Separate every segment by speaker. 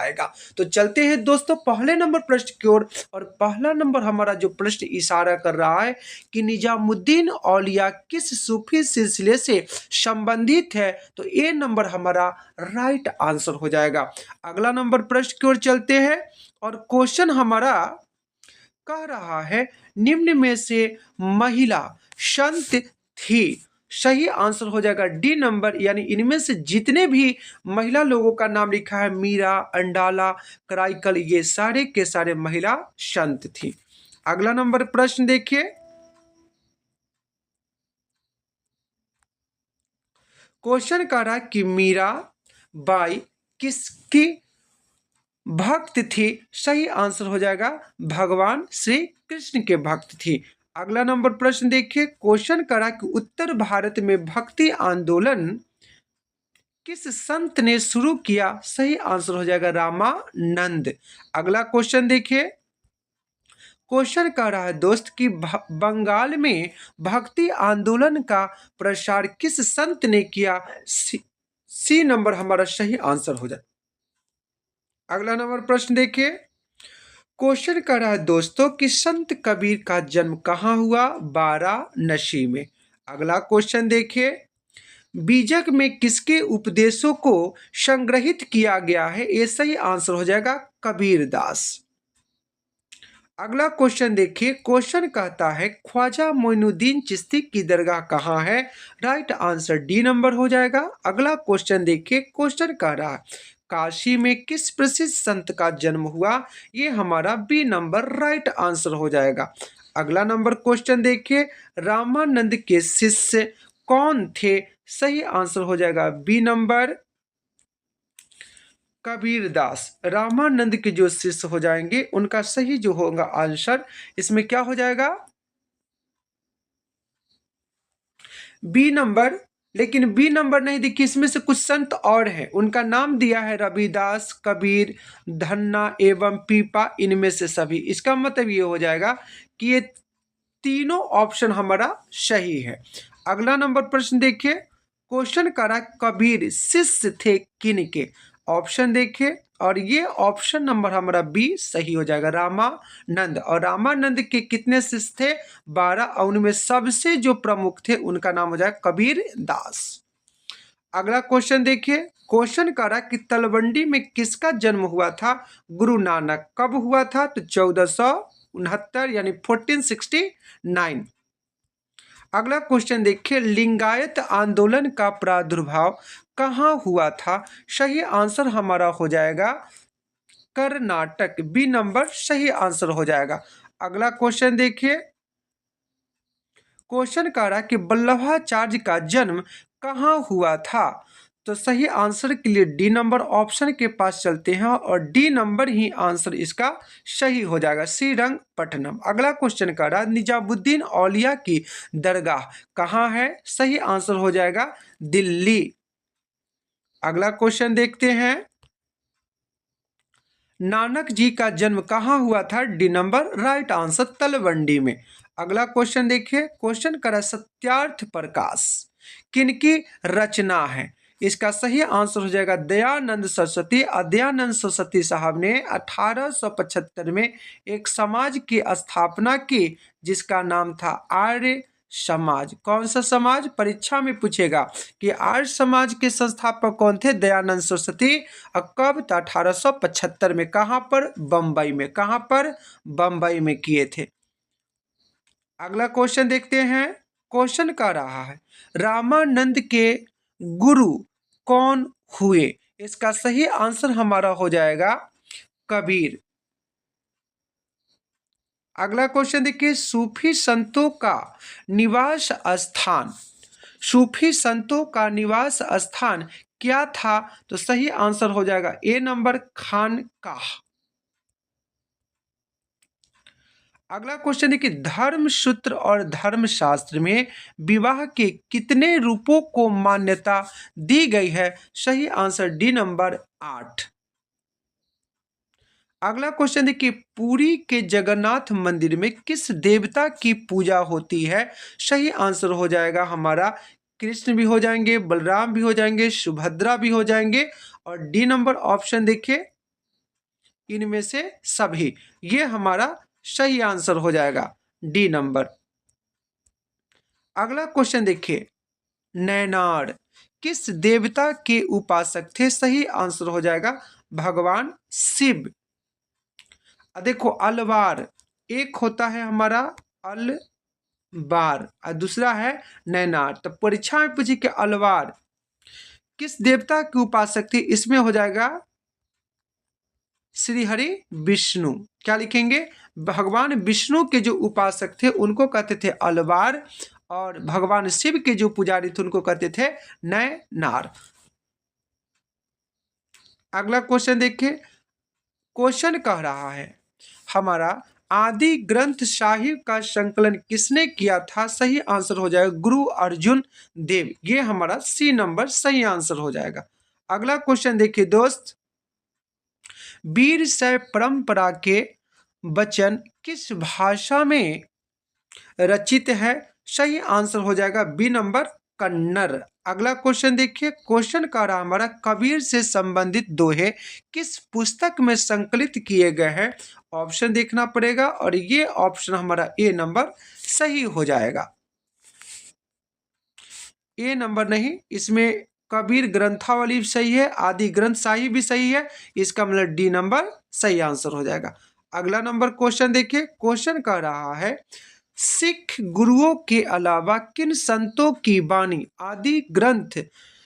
Speaker 1: आएगा। तो चलते हैं दोस्तों पहले नंबर प्रश्न की ओर, और पहला नंबर हमारा जो प्रश्न इशारा कर रहा है कि निजामुद्दीन औलिया किस सूफी सिलसिले से संबंधित है, तो ए नंबर हमारा राइट आंसर हो जाएगा। अगला नंबर प्रश्न की ओर चलते हैं, और क्वेश्चन हमारा कह रहा है निम्न में से महिला संत थी। सही आंसर हो जाएगा डी नंबर, यानी इनमें से जितने भी महिला लोगों का नाम लिखा है, मीरा, अंडाला, कराईकल, ये सारे के सारे महिला संत थी। अगला नंबर प्रश्न देखिए, क्वेश्चन कह रहा है कि मीरा बाई किसकी भक्त थी। सही आंसर हो जाएगा भगवान श्री कृष्ण के भक्त थी। अगला नंबर प्रश्न देखिए, क्वेश्चन करा कि उत्तर भारत में भक्ति आंदोलन किस संत ने शुरू किया। सही आंसर हो जाएगा रामानंद। अगला क्वेश्चन देखिए, क्वेश्चन कह रहा है दोस्त कि बंगाल में भक्ति आंदोलन का प्रसार किस संत ने किया। सी नंबर हमारा सही आंसर हो जाए। अगला नंबर प्रश्न देखिए, क्वेश्चन कर रहा है दोस्तों कि संत कबीर का जन्म कहाँ हुआ। वाराणसी में। अगला क्वेश्चन देखिए, बीजक में किसके उपदेशों को संग्रहित किया गया है। ये सही आंसर हो जाएगा कबीरदास। अगला क्वेश्चन देखिए, क्वेश्चन कहता है ख्वाजा मोइनुद्दीन चिश्ती की दरगाह कहाँ है। राइट आंसर डी नंबर हो जाएगा। अगला क्वेश्चन देखिए, क्वेश्चन कह रहा है काशी में किस प्रसिद्ध संत का जन्म हुआ। ये हमारा बी नंबर राइट आंसर हो जाएगा। अगला नंबर क्वेश्चन देखिए, रामानंद के शिष्य कौन थे। सही आंसर हो जाएगा बी नंबर कबीरदास। रामानंद के जो शिष्य हो जाएंगे उनका सही जो होगा आंसर इसमें क्या हो जाएगा बी नंबर। लेकिन बी नंबर नहीं, देखिए इसमें से कुछ संत और हैं, उनका नाम दिया है रविदास, कबीर, धन्ना एवं पीपा, इनमें से सभी। इसका मतलब ये हो जाएगा कि ये तीनों ऑप्शन हमारा सही है। अगला नंबर प्रश्न देखिए, क्वेश्चन करा कबीर शिष्य थे किन के। ऑप्शन देखिए, और ये ऑप्शन नंबर हमारा बी सही हो जाएगा रामानंद। और रामानंद के कितने शिष्य थे 12, और उनमें सबसे जो प्रमुख थे उनका नाम हो जाएगा कबीर दास। अगला क्वेश्चन देखिए, क्वेश्चन करा कि तलवंडी में किसका जन्म हुआ था। गुरु नानक। कब हुआ था, तो 1469 यानी 1469। अगला क्वेश्चन देखिए, लिंगायत आंदोलन का प्रादुर्भाव कहाँ हुआ था। सही आंसर हमारा हो जाएगा कर्नाटक। बी नंबर सही आंसर हो जाएगा। अगला क्वेश्चन देखिए, क्वेश्चन कह रहा है कि वल्लभाचार्य का जन्म कहाँ हुआ था। तो सही आंसर के लिए डी नंबर ऑप्शन के पास चलते हैं, और डी नंबर ही आंसर इसका सही हो जाएगा श्रीरंगपट्टनम। अगला क्वेश्चन कह रहा है निजामुद्दीन औलिया की दरगाह कहाँ है। सही आंसर हो जाएगा दिल्ली। अगला क्वेश्चन देखते हैं, नानक जी का जन्म कहाँ हुआ था। D number right answer Talwandi में। अगला क्वेश्चन देखिए, क्वेश्चन करा सत्यार्थ प्रकाश किनकी रचना है। इसका सही आंसर हो जाएगा दयानंद सरस्वती। दयानंद सरस्वती साहब ने 1875 में एक समाज की स्थापना की जिसका नाम था आर्य समाज। कौन सा समाज, परीक्षा में पूछेगा कि आर्य समाज के संस्थापक कौन थे, दयानंद सरस्वती। कब, तो 1875 में। कहाँ पर, बम्बई में। कहाँ पर, बम्बई में किए थे। अगला क्वेश्चन देखते हैं, क्वेश्चन कह रहा है रामानंद के गुरु कौन हुए। इसका सही आंसर हमारा हो जाएगा कबीर। अगला क्वेश्चन देखिए, सूफी संतों का निवास स्थान, सूफी संतों का निवास स्थान क्या था। तो सही आंसर हो जाएगा ए नंबर खानकाह। अगला क्वेश्चन देखिए, धर्म सूत्र और धर्मशास्त्र में विवाह के कितने रूपों को मान्यता दी गई है। सही आंसर डी नंबर 8। अगला क्वेश्चन देखिए, पुरी के जगन्नाथ मंदिर में किस देवता की पूजा होती है। सही आंसर हो जाएगा हमारा कृष्ण भी हो जाएंगे, बलराम भी हो जाएंगे, सुभद्रा भी हो जाएंगे। और डी नंबर ऑप्शन देखिए इनमें से सभी, ये हमारा सही आंसर हो जाएगा, डी नंबर। अगला क्वेश्चन देखिए, नैनार किस देवता के उपासक थे? सही आंसर हो जाएगा भगवान शिव। देखो अलवार, एक होता है हमारा अलबार और दूसरा है नैनार। तो परीक्षा में पूछी कि अलवार किस देवता के उपासक थे? इसमें हो जाएगा श्री हरि विष्णु। क्या लिखेंगे? भगवान विष्णु के जो उपासक थे उनको कहते थे अलवार, और भगवान शिव के जो पुजारी थे उनको कहते थे नैनार। अगला क्वेश्चन देखिए, क्वेश्चन कह रहा है हमारा आदि ग्रंथ साहिब का संकलन किसने किया था? सही आंसर हो जाएगा गुरु अर्जुन देव। ये हमारा सी नंबर सही आंसर हो जाएगा। अगला क्वेश्चन देखिए दोस्त, वीर शैव परंपरा के वचन किस भाषा में रचित है? सही आंसर हो जाएगा बी नंबर कन्नड़। अगला क्वेश्चन देखिए, क्वेश्चन का रहा हमारा कबीर से संबंधित दोहे किस पुस्तक में संकलित किए गए हैं? ऑप्शन देखना पड़ेगा और ये ऑप्शन हमारा ए नंबर सही हो जाएगा। ए नंबर नहीं, इसमें कबीर ग्रंथावली भी सही है, आदि ग्रंथ साहिब भी सही है, इसका मतलब डी नंबर सही आंसर हो जाएगा। अगला नंबर क्वेश्चन देखिए, क्वेश्चन कह रहा है सिख गुरुओं के अलावा किन संतों की वाणी आदि ग्रंथ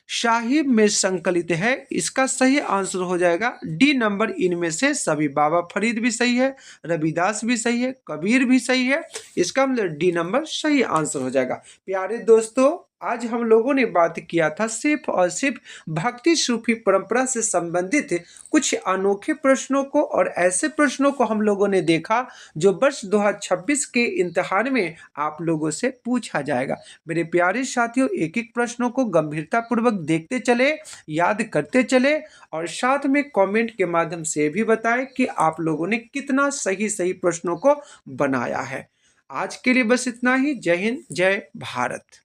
Speaker 1: साहिब में संकलित है? इसका सही आंसर हो जाएगा डी नंबर इनमें से सभी। बाबा फरीद भी सही है, रविदास भी सही है, कबीर भी सही है, इसका मतलब डी नंबर सही आंसर हो जाएगा। प्यारे दोस्तों, आज हम लोगों ने बात किया था सिर्फ और सिर्फ भक्ति सूफी परंपरा से संबंधित कुछ अनोखे प्रश्नों को, और ऐसे प्रश्नों को हम लोगों ने देखा जो वर्ष 2026 के इम्तिहान में आप लोगों से पूछा जाएगा। मेरे प्यारे साथियों, एक एक प्रश्नों को गंभीरता पूर्वक देखते चले, याद करते चले, और साथ में कमेंट के माध्यम से भी बताएं कि आप लोगों ने कितना सही सही प्रश्नों को बनाया है। आज के लिए बस इतना ही। जय हिंद, जय भारत।